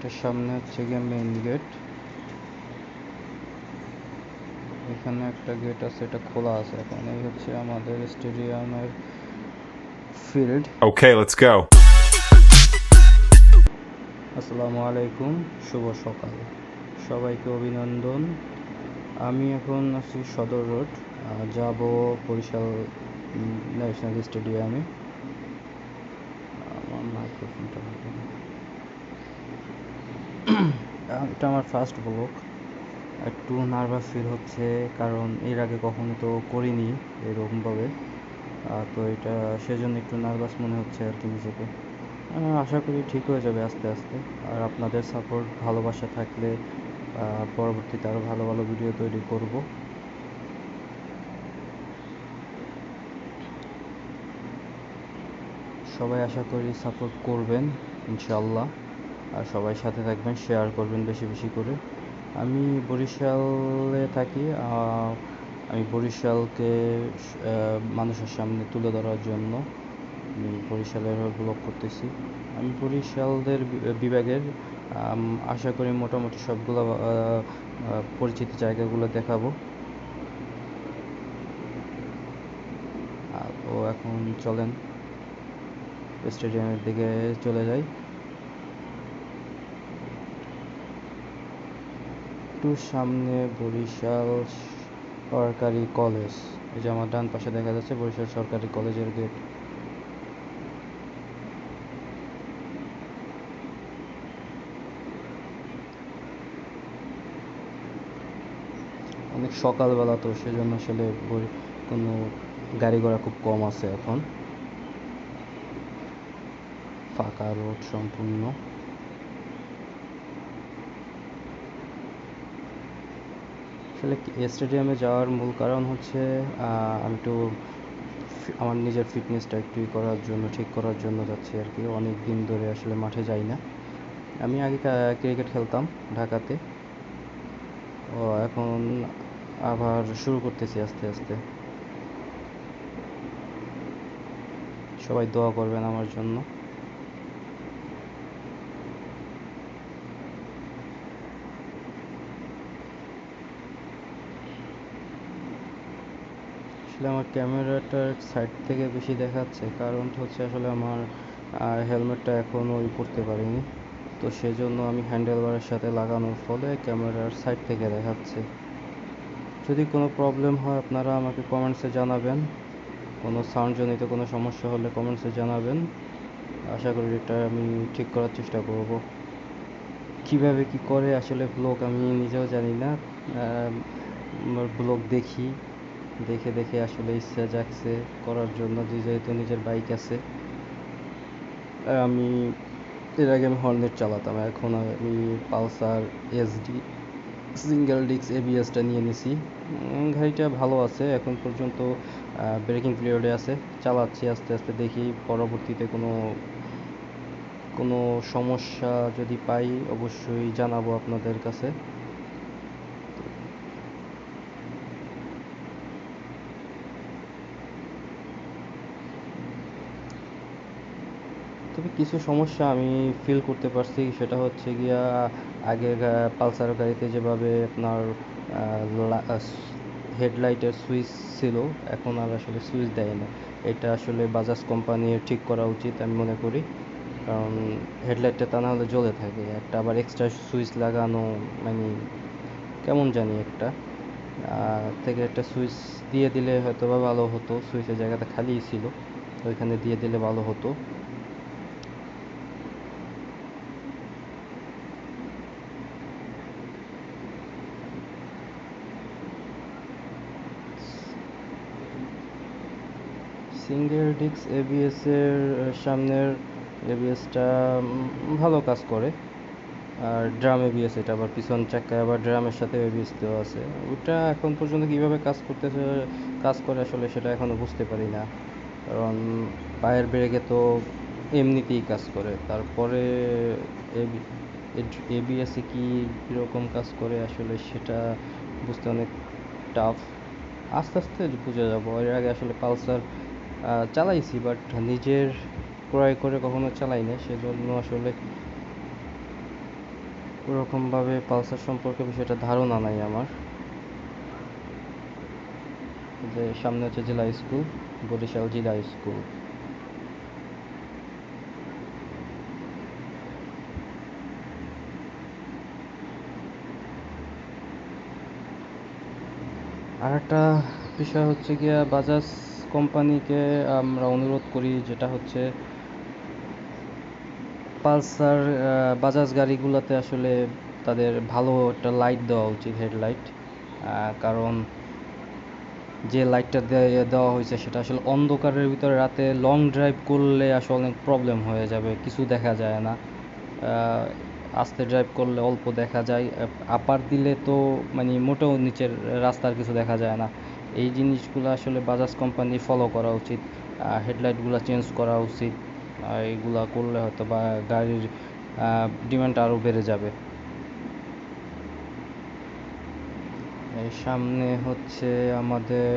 এটার সামনে হচ্ছে গিয়ে মেইন গেট। এখানে একটা গেট আছে, এটা খোলা আছে এখন। এই হচ্ছে আমাদের স্টেডিয়ামের ফিল্ড। Okay, let's go. আসসালামু আলাইকুম, শুভ সকাল, সবাইকে অভিনন্দন। আমি এখন আছি সদর রোড, যাব বরিশাল ন্যাশনাল স্টেডিয়ামে। আমার মাইক্রোফোনটা এটা আমার ফার্স্ট ব্লগ। একটু নার্ভাস ফিল হচ্ছে, কারণ এর আগে কখনো তো করিনি এরকমভাবে। তো এটা সেজন্য একটু নার্ভাস মনে হচ্ছে আর কি নিজেকে। আশা করি ঠিক হয়ে যাবে আস্তে আস্তে। আর আপনাদের সাপোর্ট, ভালোবাসা থাকলে পরবর্তীতে আরও ভালো ভালো ভিডিও তৈরি করব। সবাই আশা করি সাপোর্ট করবেন ইনশাল্লাহ। আর সবাই সাথে থাকবেন, শেয়ার করবেন বেশি বেশি করে। আমি বরিশালে থাকি। আমি বরিশালকে মানুষের সামনে তুলে ধরার জন্য আমি বরিশালের ব্লগ করতেছি। আমি বরিশালদের বিভাগের আশা করি মোটামুটি সবগুলো পরিচিত জায়গাগুলো দেখাবো। তো এখন চলেন স্টেডিয়ামের দিকে চলে যাই। একটু সামনে বরিশাল সরকারি কলেজ, এই যে আমার ডান পাশে দেখা যাচ্ছে বরিশাল সরকারি কলেজের গেট। অনেক সকালবেলা তো, সেজন্য আসলে কোনো গাড়ি ঘোড়া খুব কম আছে এখন, ফাঁকা রোড সম্পূর্ণ। আসলে স্টেডিয়ামে যাওয়ার মূল কারণ হচ্ছে আমি একটু আমার নিজের ফিটনেসটা একটু করার জন্য, ঠিক করার জন্য যাচ্ছি আর কি। অনেক দিন ধরে আসলে মাঠে যাই না। আমি আগে ক্রিকেট খেলতাম ঢাকাতে, এখন আবার শুরু করতেছি আস্তে আস্তে। সবাই দোয়া করবেন আমার জন্য। আসলে আমার ক্যামেরাটার সাইড থেকে বেশি দেখাচ্ছে, কারণ হচ্ছে আসলে আমার হেলমেটটা এখনও করতে পারিনি। তো সেজন্য আমি হ্যান্ডেলবারের সাথে লাগানোর ফলে ক্যামেরার সাইড থেকে দেখাচ্ছে। যদি কোনো প্রবলেম হয় আপনারা আমাকে কমেন্টসে জানাবেন। কোনো সাউন্ডজনিত কোনো সমস্যা হলে কমেন্টসে জানাবেন। আশা করি এটা আমি ঠিক করার চেষ্টা করব। কিভাবে কি করে আসলে ব্লগ আমি নিজেও জানি না। ব্লগ দেখি, দেখে দেখে আসলে ইচ্ছা জাগছে করার জন্য, যেহেতু নিজের বাইক আছে। আমি এর আগে আমি হর্নেট চালাতাম, এখন আমি পালসার এসডি সিঙ্গেল ডিস্ক এবিএসটা নিয়ে নিছি। গাড়িটা ভালো আছে এখন পর্যন্ত, ব্রেকিং পিরিয়ডে আছে। চালাচ্ছি আস্তে আস্তে, দেখি পরবর্তীতে কোনো কোনো সমস্যা যদি পাই অবশ্যই জানাবো আপনাদের কাছে। তবে কিছু সমস্যা আমি ফিল করতে পারছি, সেটা হচ্ছে গিয়া আগের পালসার গাড়িতে যেভাবে আপনার হেডলাইটের সুইচ ছিল, এখন আর আসলে সুইচ দেয় না। এটা আসলে বাজাজ কোম্পানির ঠিক করা উচিত আমি মনে করি, কারণ হেডলাইটটা তা না হলে জ্বলে থাকে। একটা আবার এক্সট্রা সুইচ লাগানো মানে কেমন জানি একটা থেকে একটা সুইচ দিয়ে দিলে হয়তো বা ভালো হতো। সুইচের জায়গাটা খালিই ছিল, ওইখানে দিয়ে দিলে ভালো হতো। সিঙ্গেল ডিস্ক এবিএস এর সামনের এবিএসটা ভালো কাজ করে। আর ড্রাম এবিএস, এটা আবার পিছন চাকায় আবার ড্রামের সাথে এবিএস দেওয়া আছে। ওটা এখন পর্যন্ত কীভাবে কাজ করে আসলে সেটা এখনও বুঝতে পারি না, কারণ পায়ের ব্রেকে তো এমনিতেই কাজ করে, তারপরে এবিএসে কি কীরকম কাজ করে আসলে সেটা বুঝতে অনেক টাফ। আস্তে আস্তে বুঝে যাবো। এর আগে আসলে পালসার চালাইছি, বাট নিজের ক্রয় করে কখনো চালাই না, সেজন্য আসলে ওরকমভাবে পালসার সম্পর্কে বিষয়টা ধারণা নাই আমার। যে সামনে হচ্ছে জেলা স্কুল, বরিশাল জেলা স্কুল। আর একটা বিষয় হচ্ছে গিয়া বাজাজ কোম্পানিকে আমরা অনুরোধ করি, যেটা হচ্ছে পালসার বাজাজ গাড়িগুলোতে আসলে তাদের ভালো একটা লাইট দেওয়া উচিত, হেডলাইট। কারণ যে লাইটটা দেওয়া হয়েছে সেটা আসলে অন্ধকারের ভিতরে রাতে লং ড্রাইভ করলে আসলে অনেক প্রবলেম হয়ে যাবে, কিছু দেখা যায় না। আস্তে ড্রাইভ করলে অল্প দেখা যায়, আপার দিলে তো মানে মোটেও নিচের রাস্তার কিছু দেখা যায় না। এই জিনিসগুলো আসলে বাজাজ কোম্পানি ফলো করা উচিত, হেডলাইটগুলো চেঞ্জ করা উচিত। এইগুলা করলে হয়তো বা গাড়ির ডিমান্ড আরও বেড়ে যাবে। এই সামনে হচ্ছে আমাদের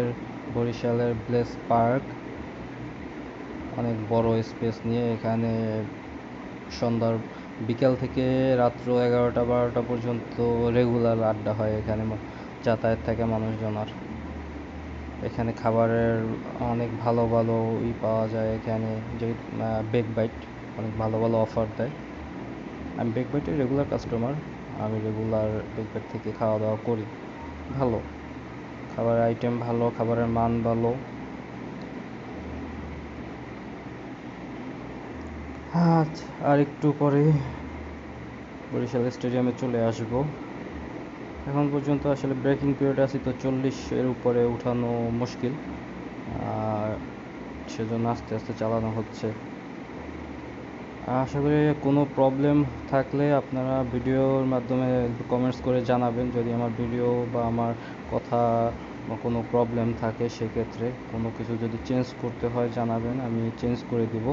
বরিশালের ব্লেস পার্ক, অনেক বড় স্পেস নিয়ে। এখানে সন্ধ্যার বিকেল থেকে রাত্র 11টা 12টা পর্যন্ত রেগুলার আড্ডা হয় এখানে, যাতায়াত থাকে মানুষজনের। এখানে খাবারের অনেক ভালো ভালো পাওয়া যায় এখানে, যে বেক বাইট অনেক ভালো ভালো অফার দেয়। আমি বেক বাইটের রেগুলার কাস্টমার, আমি রেগুলার বেক বাইট থেকে খাওয়া দাওয়া করি। ভালো খাবারের আইটেম, ভালো খাবারের মান ভালো। আচ্ছা, আর একটু পরে বরিশাল স্টেডিয়ামে চলে আসব। এখন পর্যন্ত আসলে ব্রেকিং পিরিয়ড আছে, তো 40-এর উপরে উঠানো মুশকিল, আর সেজন্য আস্তে আস্তে চালানো হচ্ছে। আশা করি কোনো প্রবলেম থাকলে আপনারা ভিডিওর মাধ্যমে কমেন্টস করে জানাবেন। যদি আমার ভিডিও বা আমার কথা বা কোনো প্রবলেম থাকে, সেক্ষেত্রে কোনো কিছু যদি চেঞ্জ করতে হয় জানাবেন, আমি চেঞ্জ করে দিব।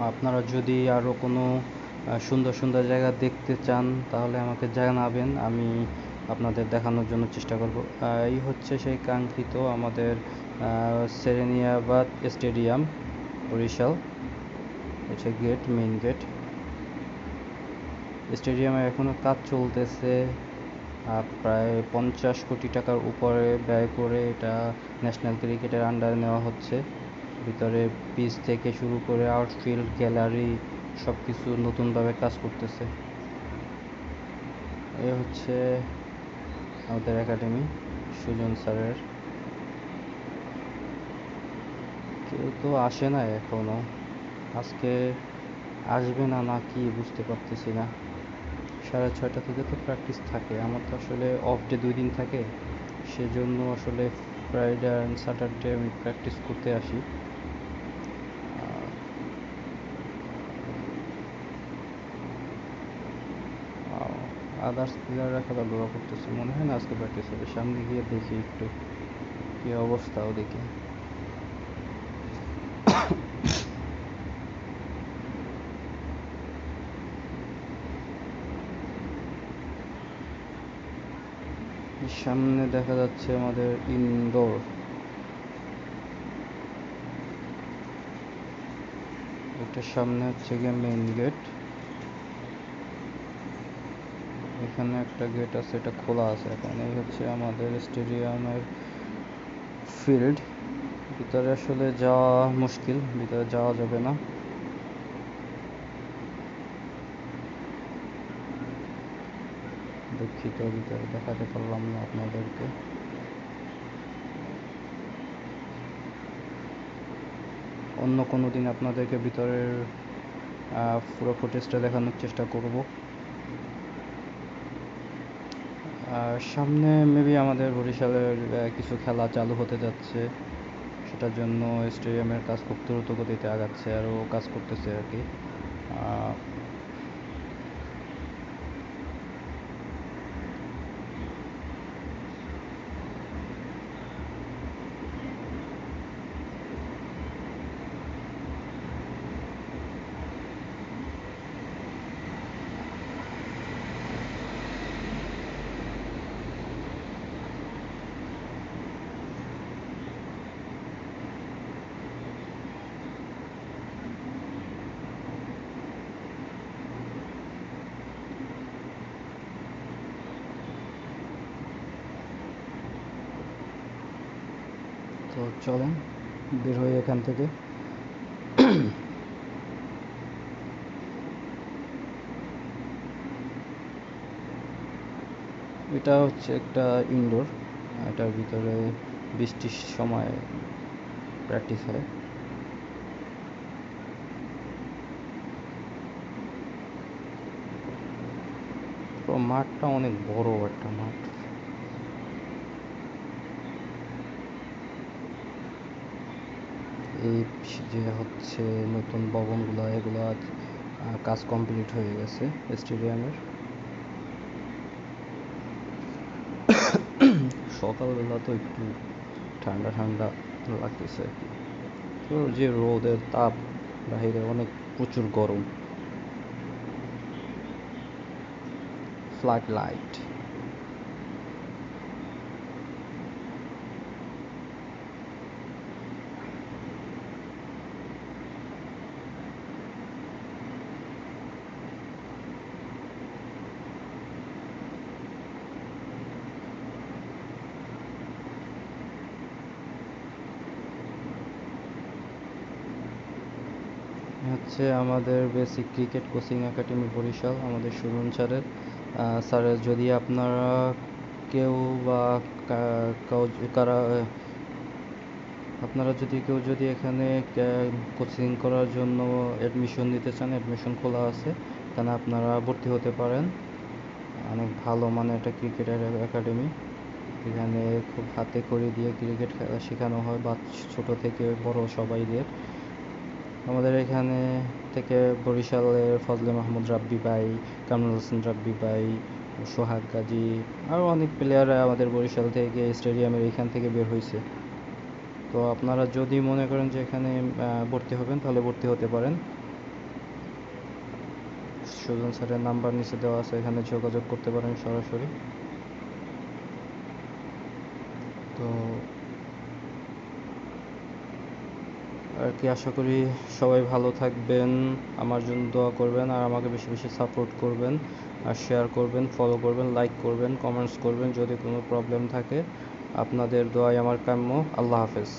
আপনারা যদি আরও কোনো সুন্দর সুন্দর জায়গা দেখতে চান তাহলে আমাকে জানাবেন, আমি আপনাদের দেখানোর জন্য চেষ্টা করব। এই হচ্ছে সেই কাঙ্ক্ষিত আমাদের সেরেনিয়াবাদ স্টেডিয়াম, বরিশাল। হচ্ছে গেট, মেইন গেট। স্টেডিয়ামে এখনও কাজ চলতেছে, প্রায় 50 কোটি টাকার উপরে ব্যয় করে এটা ন্যাশনাল ক্রিকেটের আন্ডারে নেওয়া হচ্ছে। ভিতরে পিচ থেকে শুরু করে আউটফিল্ড, গ্যালারি সব কিছু নতুনভাবে কাজ করতেছে। এ হচ্ছে আমাদের একাডেমি, সুজন স্যারের। কেউ তো আসে না এখনো, আজকে আসবে না নাকি বুঝতে পারতেছি না। 6:30 থেকে তো প্র্যাকটিস থাকে, আমার তো আসলে অফ ডে 2 দিন থাকে, সেজন্য আসলে ফ্রাইডে অ্যান্ড স্যাটারডে আমি প্র্যাকটিস করতে আসি। আদার্স প্লেয়াররা খেলাধুলা করতেছে, মনে হয় না আজকে প্র্যাকটিস হবে। সামনে গিয়ে দেখি একটু কী অবস্থা ওদিকে। সামনে দেখা যাচ্ছে আমাদের ইনডোর। এটার সামনে হচ্ছে গিয়ে মেইন গেট। এখানে একটা গেট আছে, এটা খোলা আছে এখন। এই হচ্ছে আমাদের স্টেডিয়ামের ফিল্ড। ভিতরে আসলে যাওয়া মুশকিল, ভিতরে যাওয়া যাবে না। দুঃখিত, ভিতরে দেখাতে পারলাম না আপনাদেরকে। অন্য কোনো দিন আপনাদেরকে ভিতরের পুরো ফুটেজটা দেখানোর চেষ্টা করব। আর সামনে মেবি আমাদের বরিশালের কিছু খেলা চালু হতে যাচ্ছে। সেটার জন্য স্টেডিয়ামের কাজ খুব দ্রুত গতিতে আগাচ্ছে, আরও কাজ করতেছে আর কি। তো চলেন বের হই এখান থেকে। এটা হচ্ছে একটা ইনডোর, এটার ভিতরে বৃষ্টির সময় প্র্যাকটিস হয়। তো মাঠটা অনেক বড় একটা মাঠ। এই যে হচ্ছে নতুন ভবনগুলো, এগুলো কাজ কমপ্লিট হয়ে গেছে স্টেডিয়ামের। সকালবেলা তো একটু ঠান্ডা ঠান্ডা লাগতেছে আর কি। তো যে রোদের তাপ, বাইরে অনেক প্রচুর গরম। Flood light. হচ্ছে আমাদের basic cricket coaching academy Barisal, আমাদের সুমন স্যারের। স্যারের যদি আপনারা কেউ বা কারা আপনারা যদি কেউ যদি এখানে কোচিং করার জন্য অ্যাডমিশন নিতে চান, অ্যাডমিশন খোলা আছে, এখানে আপনারা ভর্তি হতে পারেন। অনেক ভালো মানে একটা ক্রিকেটের একাডেমি। এখানে খুব হাতে খড়ি দিয়ে ক্রিকেট খেলা শেখানো হয়, বা ছোট থেকে বড় সবাইদের। আমাদের এখানে থেকে বরিশালের ফজলে মাহমুদ রাব্বি ভাই, কামরুল হোসেন রাব্বি ভাই, সোহাগ গাজী, আরও অনেক প্লেয়াররা আমাদের বরিশাল থেকে স্টেডিয়ামের এখান থেকে বের হয়েছে। তো আপনারা যদি মনে করেন যে এখানে ভর্তি হবেন, তাহলে ভর্তি হতে পারেন। সুজন স্যারের নাম্বার নিচে দেওয়া আছে, এখানে যোগাযোগ করতে পারেন সরাসরি। তো আর কি, আশা করি সবাই ভালো থাকবেন, আমার জন্য দোয়া করবেন, আর আমাকে বেশি বেশি সাপোর্ট করবেন, আর শেয়ার করবেন, ফলো করবেন, লাইক করবেন, কমেন্টস করবেন যদি কোনো প্রবলেম থাকে। আপনাদের দোয়াই আমার কাম্য। আল্লাহ হাফেজ।